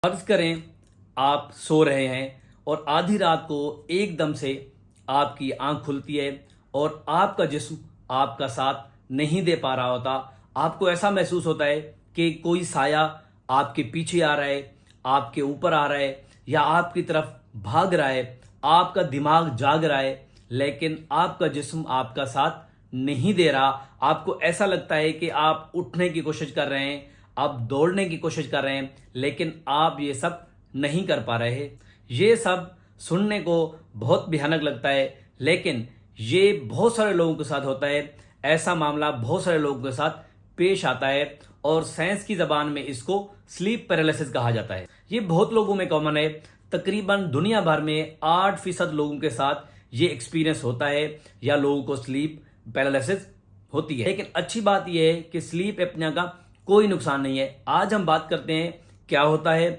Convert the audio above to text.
فرض کریں آپ سو رہے ہیں اور آدھی رات کو ایک دم سے آپ کی آنکھ کھلتی ہے اور آپ کا جسم آپ کا ساتھ نہیں دے پا رہا ہوتا. آپ کو ایسا محسوس ہوتا ہے کہ کوئی سایہ آپ کے پیچھے آ رہا ہے، آپ کے اوپر آ رہا ہے یا آپ کی طرف بھاگ رہا ہے. آپ کا دماغ جاگ رہا ہے لیکن آپ کا جسم آپ کا ساتھ نہیں دے رہا. آپ کو ایسا لگتا ہے کہ آپ اٹھنے کی کوشش کر رہے ہیں، آپ دوڑنے کی کوشش کر رہے ہیں لیکن آپ یہ سب نہیں کر پا رہے. یہ سب سننے کو بہت بھیانک لگتا ہے لیکن یہ بہت سارے لوگوں کے ساتھ ہوتا ہے. ایسا معاملہ بہت سارے لوگوں کے ساتھ پیش آتا ہے اور سائنس کی زبان میں اس کو سلیپ پیرالائسس کہا جاتا ہے. یہ بہت لوگوں میں کامن ہے. تقریباً دنیا بھر میں 8% لوگوں کے ساتھ یہ ایکسپیرینس ہوتا ہے یا لوگوں کو سلیپ پیرالائسس ہوتی ہے. لیکن اچھی بات یہ ہے کہ سلیپ اپنیا کا کوئی نقصان نہیں ہے. آج ہم بات کرتے ہیں کیا ہوتا ہے